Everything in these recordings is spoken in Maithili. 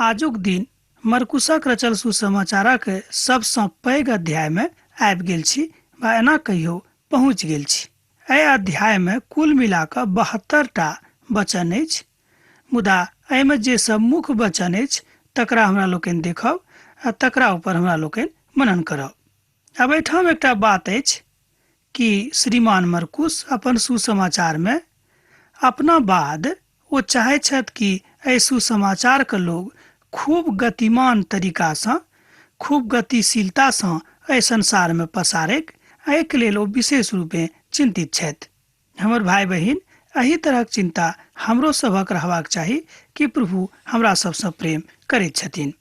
आजुक दिन मरकुसक रचल सुसमाचारक सबसँ पैघ अध्याय में आबि गेल छी वा एना कहियो पहुँच गेल छी। एहि अध्याय में कुल मिला कऽ 72टा वचन अछि, मुदा एहिमे जे सब मुख्य वचन अछि तकरा हमरा लोकनि देखब आ तकरा ऊपर हमरा लोकनि मनन करब। अब एहिठाम एकटा बात अछि कि श्रीमान मरकुस अपन सुसमाचार में अपना बाद ओ चाहै छथि कि एहि सुसमाचार के लोग खूब गतिमान तरीकासँ, खूब गतिशीलतासँ एहि संसार में पसारैक, एहिके लेल ओ विशेष रूपे चिंतित छथि। हमर भाई बहिन, एही तरहक चिंता हमरो सभक रहबाक चाही कि प्रभु हमरा सबसँ प्रेम करैत छथिन।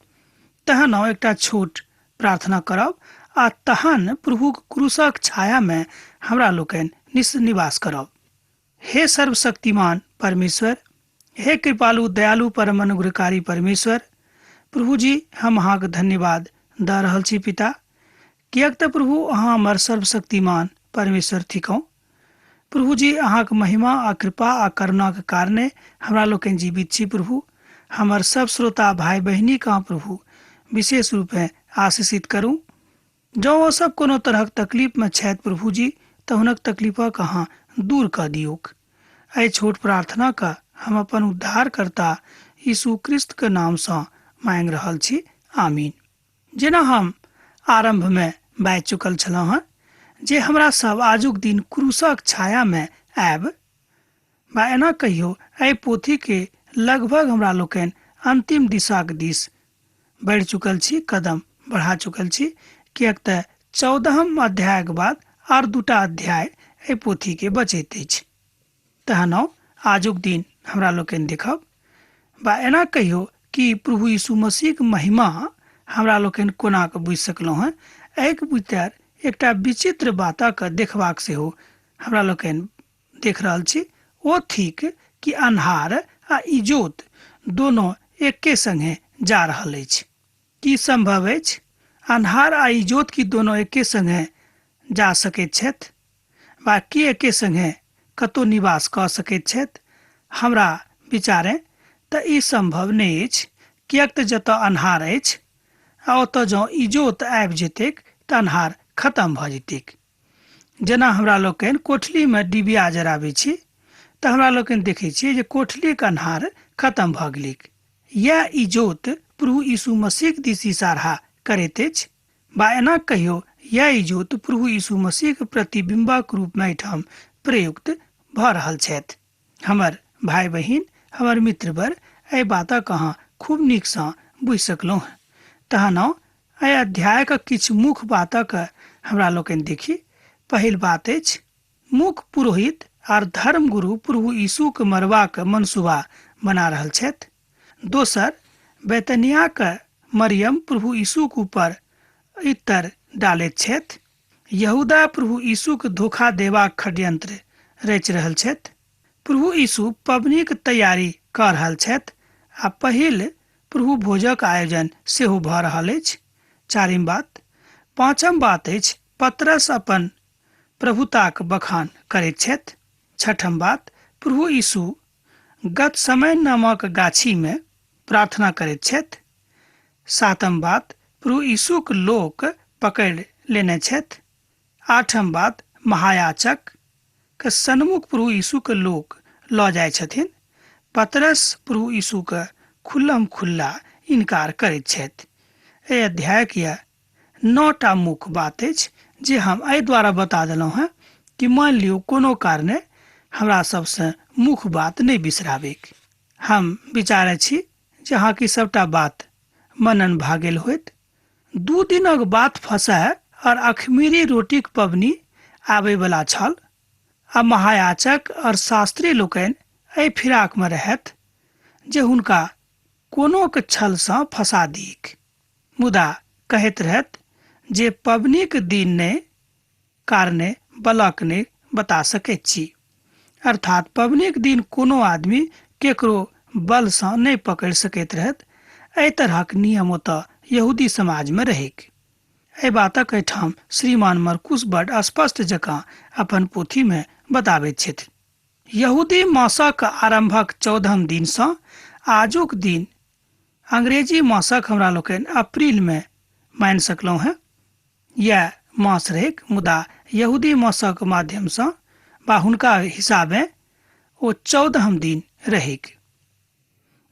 तहन हम एकटा छोट प्रार्थना करब आ तहन प्रभु क्रूसक छाया में हमरा लोकनि निवास करब। हे सर्वशक्तिमान परमेश्वर, हे कृपालु दयालु परम अनुग्रहकारी परमेश्वर, प्रभु जी हम अहाँके धन्यवाद दऽ रहल छी पिता, किएक तऽ प्रभु अहाँ हमर सर्वशक्तिमान परमेश्वर थिकौ। प्रभु जी अहाँके महिमा आ कृपा आ करुणा के कारणे हमरा लोकनि जीवित छी। प्रभु हमर सब श्रोता भाई बहिनी का प्रभु विशेष रूपे आशीषित करू। जँ ओ सब कोनो तरहक तकलीफ में छथि प्रभु जी, तऽ हुनक तकलीफक अहाँ दूर कऽ दियौक। एहि छोट प्रार्थना का हम अपन उद्धारकर्ता यीशु क्रिस्त के नामसँ मांगि रहल छी, आमीन। जेना हम आरंभ में बाजि चुकल छलहुँ हँ जे हमरा सब आजुक दिन क्रूसक छाया में आयब बा एना कहियो एहि पोथी के लगभग हमरा लोकनि अंतिम दिशाक दिस बढ़ि चुकल छी, कदम बढ़ा चुकल छी, किएक तऽ 14हम अध्यायक बाद आर 2टा अध्याय एहि पोथी के बचैत अछि। तहन आजुक दिन हमरा लोकनि देखब बा एना कहियो कि प्रभु यीशु मसीह के महिमा हमरा लोकनि कोना कऽ बुझि सकलहुँ हँ। एहिके भीतर एकटा विचित्र बातक देखबाक सेहो हमरा लोकनि देख रहल छी। ओ थिक कि अन्हार आ इजोत दोनों एके संगे जा रहल अछि। की संभव अछि अन्हार आ इजोत की दोनों एके संगे जा सकैत छथि वा की एके संगे कतौ निवास कऽ सकैत छथि? हमरा विचारे तऽ ई संभव नहि अछि, किएक तऽ जतऽ अन्हार अछि आ ओतऽ जँ इजोत आबि जेतैक तऽ अन्हार खत्म भऽ जेतैक। जेना हमरा लोकनि कोठली में डिबिया जराबै छी तऽ हमरा लोकनि देखै छियै जे कोठलीक अन्हार खत्म भऽ गेलैक। यह इजोत प्रभु यीशु मसीह दिस इशारा करैत अछि बा एना कहियो यह इजोत प्रभु यीशु मसीह के प्रतिबिंबक रूप में एहिठाम प्रयुक्त भऽ रहल छथि। हमर भाई बहिन, हमर मित्रवर, एहि बातक अहाँ खूब नीकसँ बुझि सकलहुँ हैं। तहन एहि अध्यायक किछु मुख्य बातक हमरा लोकनि देखी। पहिल बात अछि मुख्य पुरोहित आर धर्म गुरु प्रभु यीशु के मरबाक मनसूबा बना रहल छथि। दोसर, बैतनिया के मरियम प्रभु यीशु के ऊपर इत्र डालैत छथि। यहूदा प्रभु यीशु के धोखा देबाक षड्यंत्र रचि रहल छथि। प्रभु यीशु पबनी के तैयारी कऽ रहल छथि आ पहिल प्रभु भोजक आयोजन सेहो भऽ रहल अछि। चारिम बात। पाँचम बात अछि पतरस अपन प्रभुताक बखान करैत छथि। छठम बात, प्रभु यीशु गत समय नामक गाछी में प्रार्थना करैत छथि। सातम बात, प्रभु यीशु के लोक पकड़ि लेने छथि। आठम बात, महायाजक के सन्मुख प्रभु यीशु के लोक लऽ जाइ छथिन। पतरस प्रभु यीशु के खुल्लम खुल्ला इनकार करैत छथि। एहि अध्याय के 9टा मुख्य बात अछि जे हम एहि द्वारा बता देलहुँ हैं कि मान लियौ कोनो कारणे हमरा सबसे मुख्य बात नहीं बिसराबेक। हम विचारे छी जे अहाँ की सबटा बात मनन भऽ गेल होइत। 2 दिनक बाद फसह और अखमीरी रोटीक पबनी आबे वाला छल आ महायाजक और शास्त्री लोकनि एहि फिराक में रहथि जे हुनका कोनो के छलसँ फंसा दीक, मुदा कहैत रहथि जे पबनीक दिन ने कारणे बलक ने बता सकैत छी। अर्थात पबनीक दिन कोनो आदमी केकरो बलसँ नहीं पकड़ि सकैत रहथि। एहि तरहक नियम ओतऽ यहूदी समाज में रहैक। एहि बातक एहिठाम श्रीमान मरकुस बड स्पष्ट जकाँ अपन पोथी में बताबैत छथि। यहूदी मासक आरंभक 14हम दिनसँ आजुक दिन अंग्रेजी मासक हमरा लोकनि अप्रील में मानि सकलहुँ हैं या मास रहैक, मुदा यहूदी मासक माध्यम से बा हुनका हिसाबे ओ 14 दिन रहैक।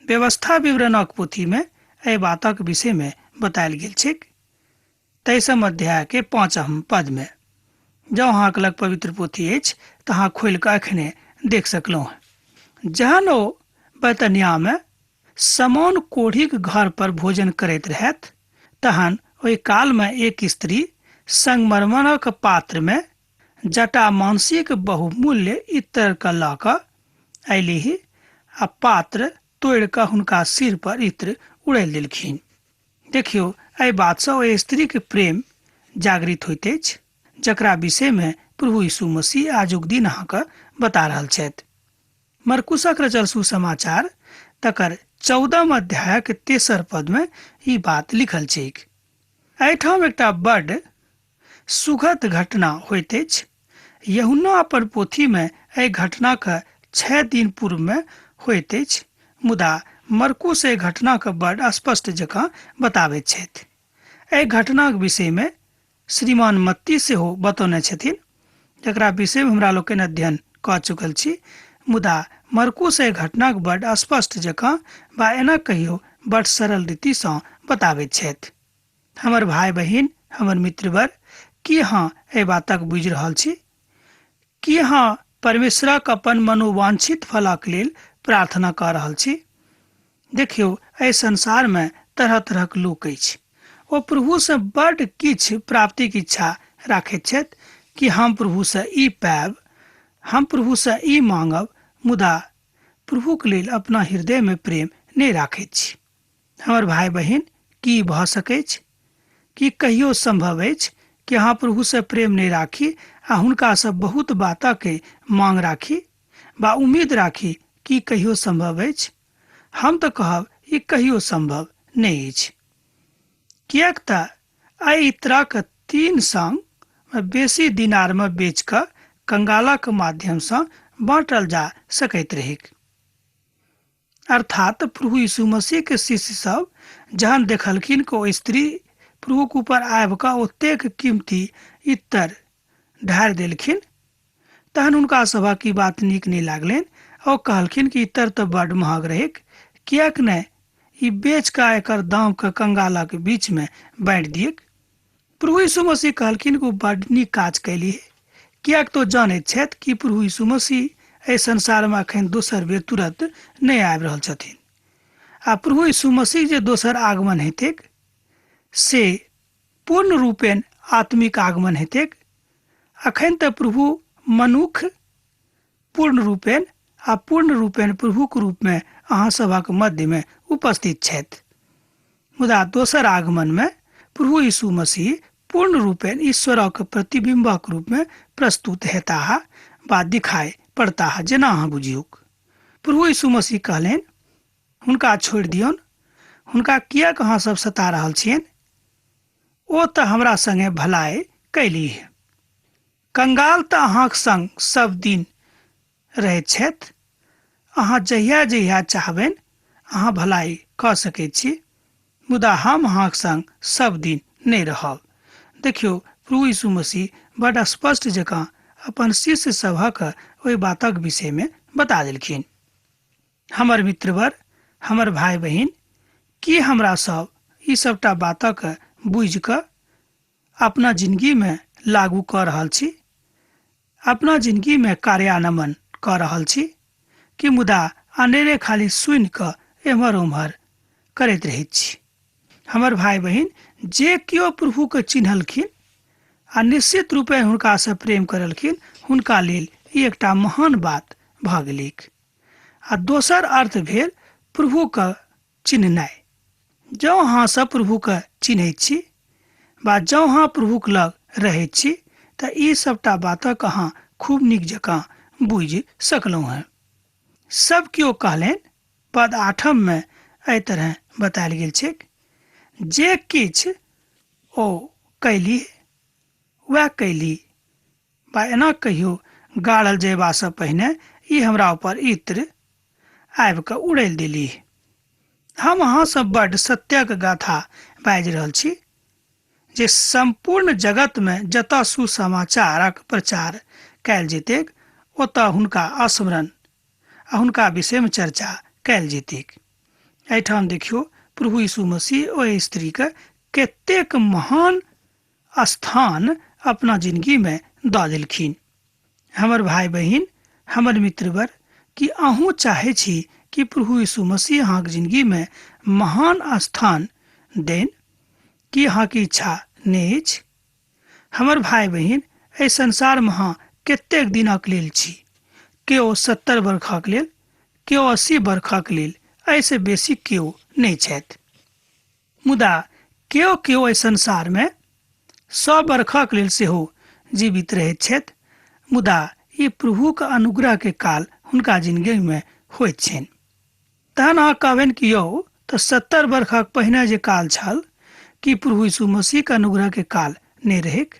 व्यवस्था विवरणक पोथी में एहि बातक विषय में बतायल गेल छैक। 23 अध्याय के 5 पद में जँ अहाँके लग पवित्र पोथी अछि तऽ अहाँ खोलि कऽ एखने देख सकलहुँ हैं। जहन ओ बैतनिया में समौन कोढ़ीक घर पर भोजन करैत रहैथ, तहन ओहि काल में एक स्त्री संगमरमरक पात्र में जटा मांसीक बहुमूल्य इत्र के लऽ कऽ अयलीह आ पात्र तोड़ि कऽ हुनका सिर पर इत्र उड़ेल देलखिन। देखियौ, एहि बात से ओहि स्त्री के प्रेम जागृत होइत अछि, जकरा विषय में प्रभु यीशु मसीह आजुक दिन अहाँके बता रहल छथि। मरकुसक रचल सुसमाचार तकर 14 अध्याय के 3 पद में ई बात लिखल छैक। एहिठाम एकटा बड्ड सुखद घटना होइत अछि। यूहन्ना अपन पोथी में एहि घटना के 6 दिन पूर्व में होइत अछि, मुदा मरकुस एहि घटना के बड्ड स्पष्ट जकाँ बताबैत छथि। एहि घटना के विषय में श्रीमान मत्ती सेहो बतौने छथिन, जकरा विषय में हमरा लोकनि अध्ययन कऽ चुकल छी, मुदा मरकुस एहि घटना के बड्ड स्पष्ट जकाँ बा एना कहियो बड्ड सरल रीति से बताबैत छथि। हमर भाई बहिन, हमर मित्रवर, की अहाँ एहि बातक बुझि रहल छी? की अहाँ परमेश्वरक अपन मनोवांछित फलक लेल प्रार्थना कऽ रहल छी? देखियौ, एहि संसार में तरह तरहक लोक अछि। ओ प्रभु से बड्ड किछु प्राप्तिक इच्छा राखैत छथि कि हम प्रभु से ई पायब, हम प्रभु से ई मांगब, मुदा प्रभु के लेल अपना हृदय में प्रेम नहि राखैत छी। हमर भाई बहिन, की भऽ सकै छै? की कहियो संभव अछि कि अहाँ प्रभु से प्रेम नहीं राखी आ हुनका से बहुत बातक के मांग राखी बा उम्मीद राखी? की कहियो संभव अछि? हम तो कहब ई कहियो संभव नहीं अछि। किएक तऽ एहि इत्रक 3 संग बेसी दिनार में बेच कऽ कंगालक माध्यम से बांटल जा सकैत रहैक। अर्थात प्रभु यीशु मसीह के शिष्य सब जहन देखलखिन कि ओ स्त्री प्रभु के ऊपर आबि कऽ ओतेक कीमती इत्र ढारि देलखिन, तहन हुनका सभक ई बात नीक नहीं लागलनि। ओ कहलखिन कि इत्र तो बड्ड महग रहैक, किएक नहि ई बेच कऽ एकर दाम के कंगालक बीच में बांटि दियक। प्रभु यीशु मसीह कहलखिन कि ओ बड्ड नीक काज कैली है, किएक तो जानैत छथि कि प्रभु यीशु मसीह एहि संसार में अखन दोसर बेर तुरंत नहीं आबि रहल छथिन। आ प्रभु यीशु मसीह जे दोसर आगमन हेतैक से पूर्ण रूपेण आत्मिक आगमन हेतैक। अखन तऽ प्रभु मनुख पूर्ण रूपेण प्रभु के रूप में अहाँ सभक मध्य में उपस्थित छथि, मुदा दोसर आगमन में प्रभु यीशु मसीह पूर्ण रूपेण ईश्वरक प्रतिबिंबक रूप में प्रस्तुत हेता बा दिखाई पड़ता। जेना अहाँ बुझियौक, प्रभु यीशु मसीह कहलनि, हुनका छोड़ि दियौन, हुनका किएक अहाँ सब सता रहल छियनि? ओ तऽ हमरा संगे भलाई कैली है। कंगाल तऽ अहाँक संग सब दिन रहैत छथि। अहाँ जहिया जहिया चाहबनि अहाँ भलाई कऽ सकैत छी, मुदा हम अहाँक संग सब दिन नहीं रहब। देखियौ, प्रभु यीशु मसीह बड़ स्पष्ट जकाँ अपन शिष्य सभक ओहि बातक विषय में बता देलखिन। हमर मित्रवर, हमर भाई बहिन, की हमरा सब ई सबटा बातक बुझि कऽ अपना जिंदगी में लागू कऽ रहल छी, अपना जिंदगी में कार्यान्वयन कऽ रहल छी, कि मुदा अनेरे खाली सुनि कऽ एम्हर ओम्हर करैत रहैत छी? हमर भाई बहिन, जे कियो प्रभु के चिन्हलखिन आ निश्चित रूपे हुनका से प्रेम करलखिन, हुनका लेल ई एकटा महान बात भऽ गेलैक। आ दोसर अर्थ भेल प्रभु के चिन्हनाइ। जँ अहाँ सब प्रभु के चिन्हैत छी बा जँ अहाँ प्रभु के लग रहैत छी तऽ ई सबटा बातक अहाँ खूब नीक जकाँ बुझि सकलहुँ हैं। सब कियो कहलनि, पद 8 में एहि तरह बतायल गेल छैक, जे किछु ओ कैली वह कैली, बा एना कहियो गाड़ल जयबा से पहिने ई हमरा ऊपर इत्र आबि कऽ उड़ेल देली। हम अहाँ सब बड्ड सत्यक गाथा बाजि रहल छी जे संपूर्ण जगत में जतऽ सुसमाचारक प्रचार कयल जेतैक ओतऽ हुनका स्मरण आ हुनका विषय में चर्चा कयल जेतैक। एहिठाम देखियौ प्रभु यीशु मसीह ओहि स्त्री के कतेक महान स्थान अपना जिंदगी में दऽ देलखिन। हमर भाई बहिन, हमर मित्रवर, कि अहूँ चाहे छी कि प्रभु यीशु मसीह अहाँके जिंदगी में महान स्थान देन, कि अहाँके इच्छा नहीं अछि? हमर भाई बहिन, एहि संसार में अहाँ कतेक दिनक लेल छी? केओ 70 वर्षक लेल, केओ 80 वर्षक लेल, ऐसे बेसी केओ नहीं छथि। मुदा केओ केओ एहि संसार में 100 वर्षक लेल सेहो जीवित रहैत छथि। मुदा ई प्रभु के अनुग्रह के काल हुनका जिंदगी में होइत छनि। तहन अहाँ कहबनि कि यौ तऽ 70 वर्षक पहिने जे काल छल, कि प्रभु यीशु मसीह के अनुग्रह के काल नहीं रहैक?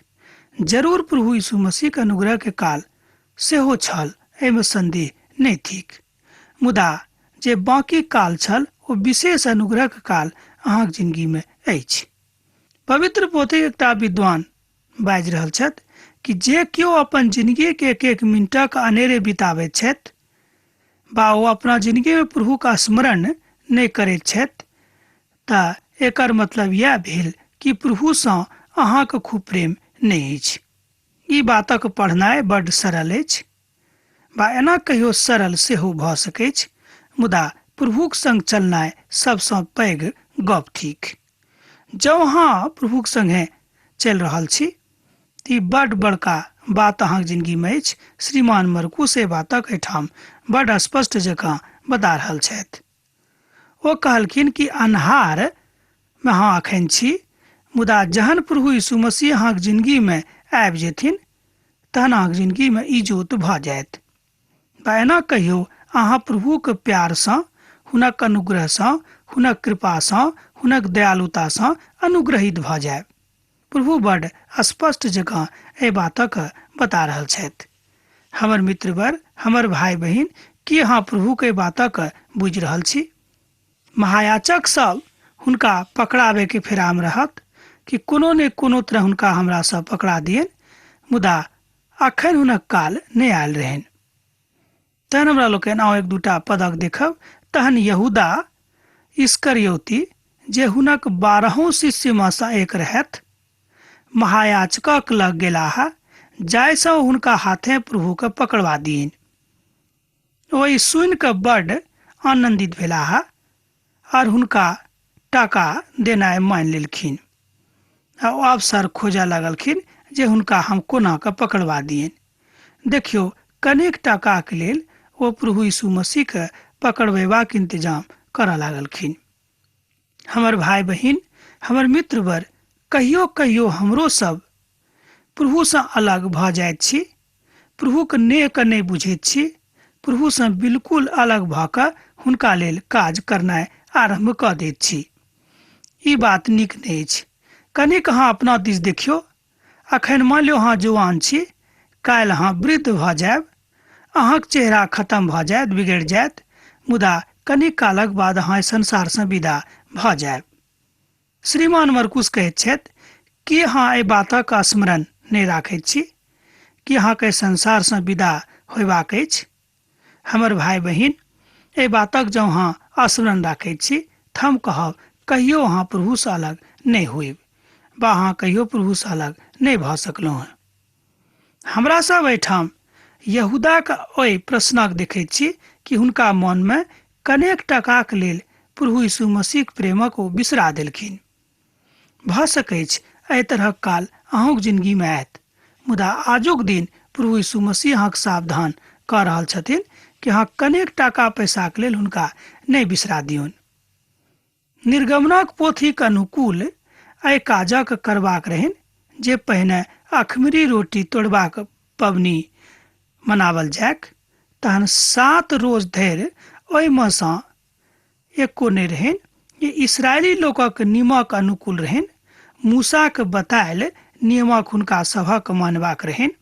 जरूर प्रभु यीशु मसीह के अनुग्रह के काल सेहो छल, एहिमे संदेह नहीं थिक। मुदा जे बाकी काल छल ओ विशेष अनुग्रह के काल अहाँक जिंदगी में अछि। पवित्र पोथी एकटा विद्वान बाजि रहल छथि कि जे केओ अपन जिंदगी के एक मिनटक अनेरे बिताबैत छथि बा ओ अपना जिंदगी में प्रभु का स्मरण नहीं करैत छथि, तऽ एकर मतलब यह भेल कि प्रभु सँ अहाँके खूब प्रेम नहीं अछि। ई बातक पढ़नाइ बड्ड सरल अछि, बा एना कहियो सरल सेहो भऽ सकैत अछि, मुदा प्रभुक संग चलनाइ सबसँ पैघ गप थिक। जँ अहाँ प्रभुक संगे चलि रहल छी तऽ ई बड्ड बड़का बात अहाँके जिंदगी में अछि। श्रीमान मरकुस ए बातक एहिठाम बड्ड स्पष्ट जकाँ बता रहल छथि। ओ कहलखिन कि अन्हार में अहाँ अखन छी, मुदा जहन प्रभु यीशु मसीह अहाँके जिंदगी में आबि जेथिन तहन अहाँके जिंदगी में इजोत भऽ जायत। बा एना कहियो अहाँ प्रभु के प्यार सँ, हुनक अनुग्रह सँ, हुनक कृपा सँ, हुनक दयालुता सँ अनुग्रहित भऽ जायब। प्रभु बड्ड स्पष्ट जकाँ एहि बातक बता रहल छथि। हमर मित्रवर, हमर भाई बहिन, की अहाँ प्रभु के बातक बुझि रहल छी? महायाचक सब हुनका पकड़ाबे के फेरा में रहत कि कोनो ने कोनो तरह हुनका हमरा सब पकड़ा दियन, मुदा अखन हुनक काल नहीं आयल रहन। तहन हमरा लोकनि आउ एक दूटा पदक देखब। तहन यहूदा इस्करियोती, जे हुनक 12 शिष्य में सँ एक रहथि, महायाजकक लग गेलाह, जायसँ हुनका हाथे प्रभु के पकड़वा दियन। ओ ई सुनि कऽ बड्ड आनंदित भेलाह और हुनका टाका देनाइ मानि लेलखिन आ अवसर खोजऽ लगलखिन जे हुनका हम कोना कऽ पकड़वा दियन। देखियौ, कनेक टाका के लेल ओ प्रभु यीशु मसीह के पकड़वेबाक इंतजाम करऽ लागलखिन। हमर भाई बहिन, हमर मित्रवर, कहियो कहियो हमरो सब प्रभु सँ अलग भऽ जाइत छी, प्रभु के नेक नहीं बुझैत छी, प्रभु सँ बिल्कुल अलग भऽ कऽ हुनका लेल काज करनाइ आरंभ कऽ दैत छी। ई बात नीक नहीं अछि। कनिक अहाँ अपना दिस देखियौ। अखन मान लियौ अहाँ जुआन छी, काल्हि अहाँ वृद्ध भऽ जायब, अहाँक चेहरा खत्म भऽ जायत, बिगड़ि जायत, मुदा कनिक कालक बाद अहाँ संसार सँ विदा भऽ जायब। श्रीमान मरकुस कहैत छथि कि अहाँ एहि बातक स्मरण नहीं राखैत छी कि अहाँके संसार सँ विदा होयबाक अछि। हमर भाई बहिन, एहि बातक जँ अहाँ स्मरण राखैत छी तऽ हम कहब कहियो अहाँ प्रभु सँ अलग नहीं होयब, बा अहाँ कहियो प्रभु सँ अलग नहीं भऽ सकलहुँ हैं। हमरा सब एहिठाम यहूदा के ओहि प्रश्नक देखैत छी कि हुनका मन में कनेक टकाक लेल प्रभु यीशु मसीह प्रेमक ओ बिसरा देलखिन। भऽ सकैछ एहि तरहक काल अहूँक जिंदगी में आयत, मुदा आजुक दिन प्रभु यीशु मसीह अहाँक सावधान कऽ रहल छथिन कि अहाँ कनेक टाका पैसाक लेल हुनका नहीं बिसरा दियौन। निर्गमनक पोथीक अनुकूल एहि काजक करबाक रहनि जे पहिने अखमीरी रोटी तोड़बाक पबनी मनावल जायक, तहन 7 रोज धरि ओहिमे सँ एको नहीं रहनि। ई इस्राएली लोकक नियमक अनुकूल रहनि, मूसाक बतायल नियमक हुनका सभक मानबाक रहनि।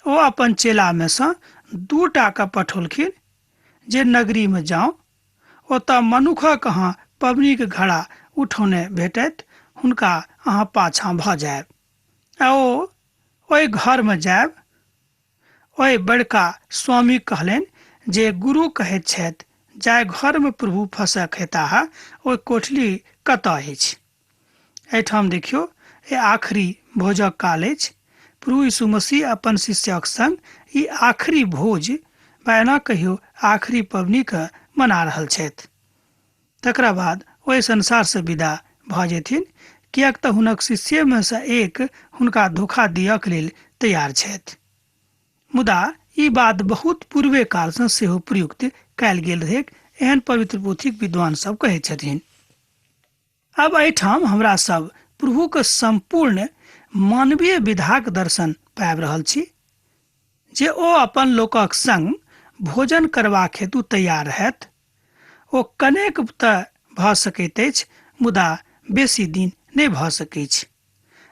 ओ अपन चेला में सँ 2 टा के पठौलखिन जे नगरी में जाओ, ओतऽ मनुखक अहाँ पबनीक घड़ा उठौने भेटैत हुनका अहाँ पाछाँ भऽ जायब आ ओ ओहि घरमे जायब। ओहि बड़का स्वामी कहलनि जे गुरु कहैत छथि जाहि घरमे प्रभु फँसऽ खेताह ओहि कोठली कतऽ अछि। एहिठाम देखियौ ये आखिरी भोजक काल अछि। प्रभु यीशु मसीह अपन शिष्यक संग ई आखिरी भोज बा एना कहियो आखिरी पबनीके मना रहल छथि। तकरा बाद ओहि संसारसँ विदा भऽ जेथिन, किएक तऽ हुनक शिष्यमे सँ एक हुनका धोखा दिअक लेल तैयार छथि। मुदा ई बात बहुत पूर्वे कालसँ सेहो प्रयुक्त कयल गेल रहै, एहन पवित्र पोथीक विद्वान सब कहै छथिन। अब एहिठाम हमरा सब प्रभुके संपूर्ण मानवीय विधाक दर्शन पाबि रहल छी, जे ओ अपन लोकक संग भोजन करबाक हेतु तैयार रहथि। ओ कनेक तऽ भऽ सकैत अछि, मुदा बेसी दिन नहि भऽ सकैत अछि।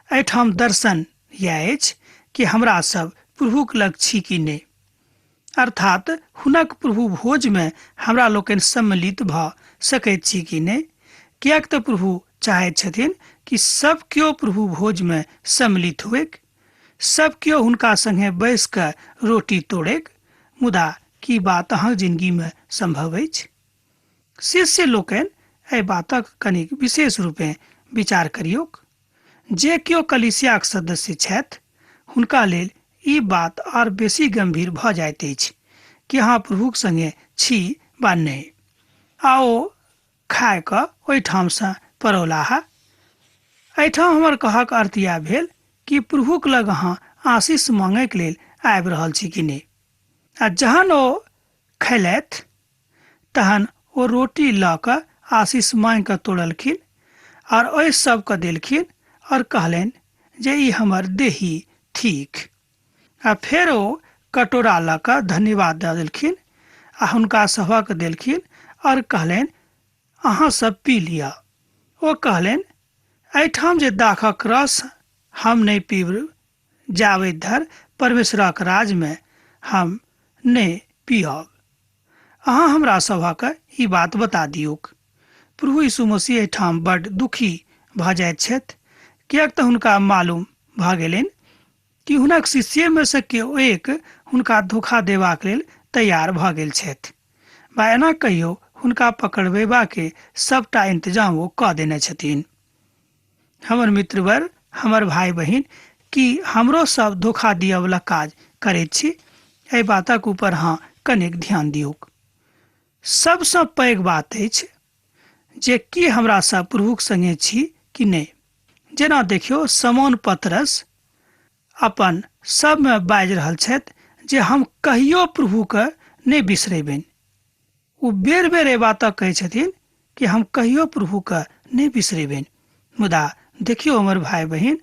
एहिठाम दर्शन इएह अछि कि हमरा सब प्रभुक लग छी कि नहि, अर्थात हुनक प्रभु भोजमे हमरा लोकनि सम्मिलित भऽ सकैत छी कि नहि, किएक तऽ प्रभु चाहैत छथिन कि सब केओ प्रभु भोजमे सम्मिलित हुए, सब केओ हुनका संगे बैस कऽ रोटी तोड़ैक। मुदा की बात अहाँक जिन्दगीमे संभव अछि? शिष्य लोकनि एहि बातक कनिक विशेष रूपें विचार करियौक। जे केओ कलीसियाक सदस्य छथि हुनका लेल ई बात और बेसी गंभीर भऽ जाइत अछि कि अहाँ प्रभुक संगे छी वा नहि। आओ खाय कऽ ओहिठामसँ परोलाह। एहिठाम हमर कहक अर्थ इएह भेल कि प्रभुक लग अहाँ आशीष मांगैके लेल आबि रहल छी कि नहि। आ जहन ओ खैलथि तहन ओ रोटी लऽ कऽ आशीष मांगि कऽ तोड़लखिन और ओहि सबके देलखिन और कहलनि जे ई हमर देही थीक। आ फेर ओ कटोरा लऽ कऽ धन्यवाद दऽ देलखिन आ हुनका सभक देलखिन और कहलनि अहाँ सब पी लिअ। ओ कहलनि एहिठाम जे दाखक रस हम नहि पीब जाबे धरि परमेश्वरक राज्यमे हम नहि पियब। अहाँ हमरा सभक ई बात बता दियौक। प्रभु यीशु मसीह एहिठाम बड्ड दुखी भऽ जाइत छथि, किएक तऽ हुनका मालूम भऽ गेलनि कि हुनक शिष्यमे सँ केओ एक हुनका धोखा देबाक लेल तैयार भऽ गेल छथि, बा एना कहियो हुनका पकड़बेबाके सबटा इंतजाम ओ कऽ देने छथिन। हमर मित्रवर, हमर भाई बहिन, कि हमरो सब धोखा दिअवला काज करैत छी? एहि बातक ऊपर अहाँ कनेक ध्यान दियौक। सबसँ पैघ बात अछि जे की हमरा सब प्रभुक संगे छी कि नहि। जेना देखियौ समौन पतरस अपन सबमे बाजि रहल छथि जे हम कहियो प्रभुके नहि बिसरेबनि। ओ बेर बेर एहि बातक कहै छथिन कि हम कहियो प्रभुके नहि बिसरेबनि। मुदा देखियौ हमर भाई बहिन,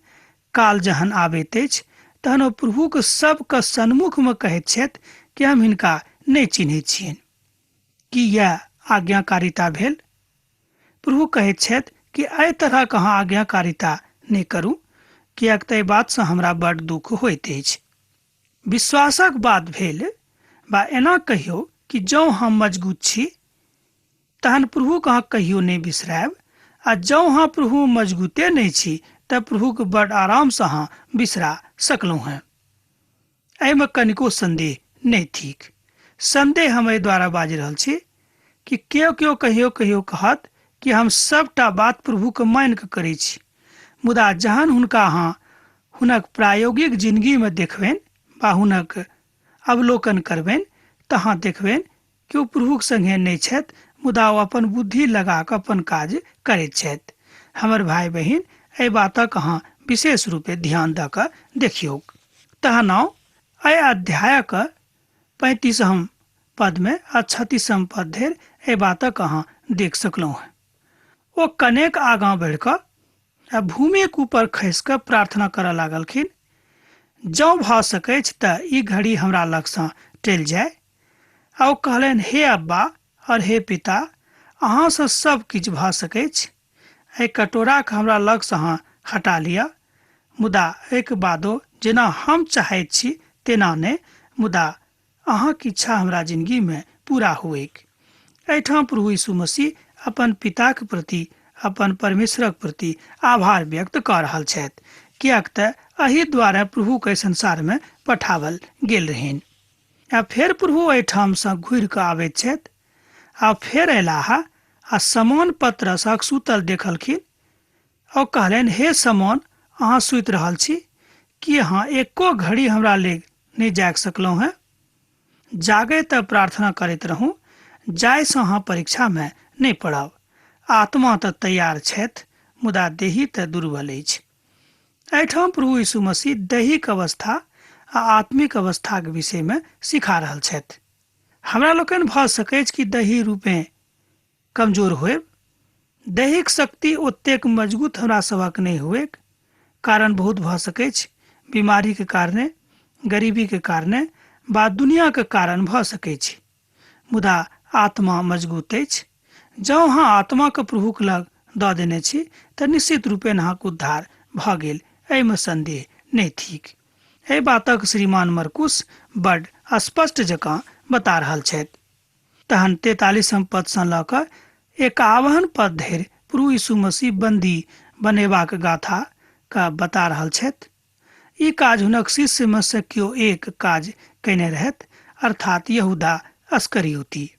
काल जहन आबैत अछि तहन ओ प्रभुके सबके सन्मुखमे कहैत छथि कि हम हिनका नहि चिन्हैत छियनि। की यह आज्ञाकारिता भेल? प्रभु कहैत छथि कि एहि तरहक अहाँ आज्ञाकारिता नहि करू, किएक तऽ एहि बातसँ हमरा बड्ड दुख होइत अछि। विश्वासक बात भेल, बा एना कहियौ कि जँ हम मजगूत छी तहन प्रभुके अहाँ कहियो नहि बिसरायब, आ जँ अहाँ प्रभु मजगूते नहि छी तऽ प्रभुके बड्ड आरामसँ अहाँ बिसरा सकलहुँ हैं। एहिमे कनिको संदेह नहि थिक। संदेह हम एहि द्वारा बाजि रहल छी कि केओ केओ कहियो कहियो कहत कि हम सबटा बात प्रभुके मानि कऽ करै छी, मुदा जहन हुनका अहाँ हुनक प्रायोगिक जिन्दगीमे देखबनि बा हुनक अवलोकन करबनि तऽ अहाँ देखबनि कि ओ प्रभुक संगे नहि छथि, मुदा ओ अपन बुद्धि लगा कऽ अपन काज करैत छथि। हमर भाई बहिन, एहि बातक अहाँ विशेष रूपे ध्यान दऽ कऽ देखियौक। तहन एहि अध्यायक 35 पदमे आ 36 पद धरि एहि बातक अहाँ देख सकलहुँ हैं। ओ कनेक आगाँ बढ़ि कऽ आ भूमिक ऊपर खसि कऽ प्रार्थना करऽ लागलखिन, जँ भऽ सकैछ तऽ ई घड़ी हमरा लगसँ टलि जाय। आ ओ कहलनि हे अब्बा और हे पिता, अहाँसँ सब किछु भऽ सकैछ। एहि कटोराके हमरा लगसँ अहाँ हटा लिअ, मुदा एहिके बादो जेना हम चाहैत छी तेना नहि, मुदा अहाँके इच्छा हमरा जिन्दगीमे पूरा हुएक। एहिठाम प्रभु यीशु मसीह अपन पिताक प्रति, अपन परमेश्वरक प्रति आभार व्यक्त कऽ रहल छथि, किएक तऽ एहि द्वारा प्रभु के संसार में पठावल गेल रहनि। आ फेर प्रभु एहिठामसँ घुरि कऽ आबैत छथि। आ फेर अयलाह आ समौन पतरसक सुतल देखलखिन और कहलनि, हे समौन, अहाँ सुति रहल छी, कि अहाँ एको घड़ी हमरा ले नहीं जाग सकलहुँ हैं? जागे तऽ प्रार्थना करैत रहूँ, जायसँ अहाँ परीक्षा में नहीं पड़ब। आत्मा तऽ तैयार छथि, मुदा देही तऽ दुर्बल अछि। एहिठाम प्रभु यीशु मसीह दैहिक अवस्था आ आत्मिक अवस्था के विषय में सिखा रहल छथि। हमरा लोकनि भऽ सकैछ कि दैही रूपे कमजोर होए, दैहिक शक्ति ओतेक मजबूत हमरा सभक नहीं हुए। कारण बहुत भऽ सकैछ, बीमारी के कारणे, गरीबी के कारणे वा दुनिया के कारण भऽ सकैछ, मुदा आत्मा मजबूत अछि। जँ अहाँ आत्मा के प्रभु के लग दऽ देने छी तऽ निश्चित रूपे अहाँके उद्धार भऽ गेल, एहिमे संदेह नहीं थिक। एहि बातक श्रीमान मरकुस बड स्पष्ट जकाँ बता रहल छथि। तहन 43 पदसँ लऽ कऽ 51 पद धरि प्रभु यीशु मसीह बंदी बनेबाक गाथा का बता रहल छथि। ई काज हुनक शिष्य में से केओ एक काज कयने रहथि, अर्थात यहूदा अस्करियोती।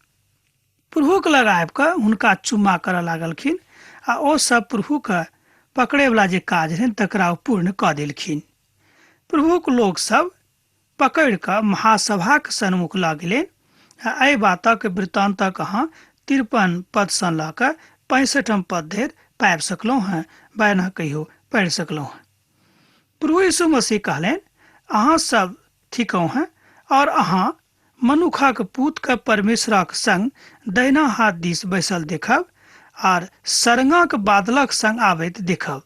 प्रभु के लग आबि कऽ हुनका चुम्मा करऽ लागलखिन आ ओ सब प्रभु के पकड़े वाला जे काज रहनि तकरा ओ पूर्ण कऽ देलखिन। प्रभु के लोग सब पकड़ कऽ महासभा के सन्मुख लऽ गेलनि आ एहि बातक वृत्तांतक अहाँ 53 पदसँ लऽ कऽ 65 पद धरि पाबि सकलहुँ हैं, वा एना कहियो पढ़ि सकलहुँ हैं। प्रभु यीशु मसीह कहलनि, अहाँ सब थिकहुँ हैं और अहाँ मनुखक पूत के परमेश्वरक संग दहिना हाथ दिस बैसल देखब और सरंगाक बादलक संग आबैत देखब।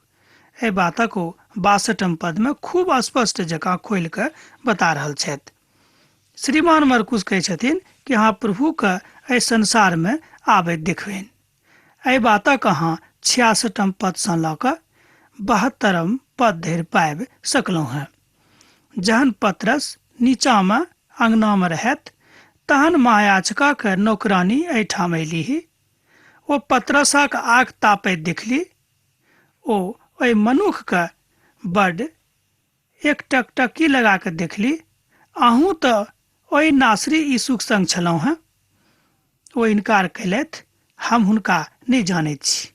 एहि बातक ओ 62 पद में खूब स्पष्ट जकाँ खोल कऽ बता रहल छथि। श्रीमान मरकुस कहै छथिन कि अहाँ प्रभु के एहि संसार में आबैत देखबनि। एहि बातक अहाँ 66 पदसँ लऽ कऽ 72 पद धरि पाबि सकलहुँ हैं। जहन पतरस नीचा में अंगना में रहत, तहन महायाजका के नौकरानी एहिठाम अयलीह। ओ पतरसक आँख तापैत देखली। ओ ओहि मनुख के बड एक टकटकी लगा के देखली, अहूँ तऽ ओहि नासरी यीशुक संग छलहुँ हैं। ओ इनकार कयलथि, हम हुनका नहीं जानैत छी।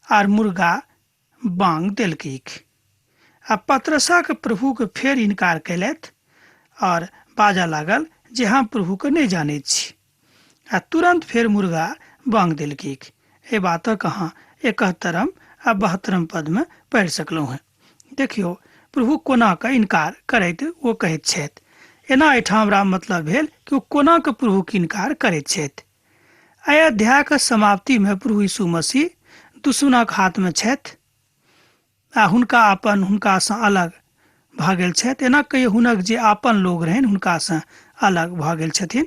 आर मुर्गा बांग देलकैक। आ पतरसक प्रभु के फेर इनकार कयलथि और बाजा लागल जे हम प्रभु के नहीं जानैत छी। आ तुरंत फेर मुर्गा बांग देलकैक। ए बातक अहाँ 71 आ 72 पद में पढ़ि सकलहुँ हैं। देखियो प्रभु कोना के इनकार करैत ओ कहैत छथि। एना एहिठाम हमरा मतलब भेल कि ओ कोना के प्रभु के इनकार करैत छथि। एहि अध्याय के समाप्ति में प्रभु यीशु मसीह दुश्मनक हाथ में छथि आ हुनकासँ अलग भऽ गेल छथि। एना कहियो हुनक जे आपन लोग रहनि हुनकासँ अलग भऽ गेल छथिन।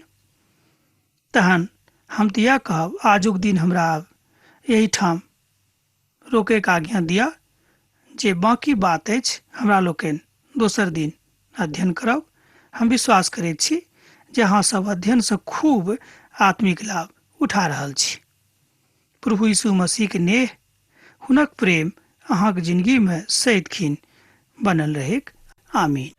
तहन हम तऽ इएह कहब, आजुक दिन हमरा आब एहिठाम रोके के आज्ञा दिअ। जे बाकी बात अछि हमरा लोकनि दोसर दिन अध्ययन करब। हम विश्वास करैत छी जे अहाँ सब अध्ययन से खूब आत्मिक लाभ उठा रहल छी। प्रभु यीशु मसीह के नेह, हुनक प्रेम अहाँक जिंदगी में सदिखन बनल रहेक। आमीन।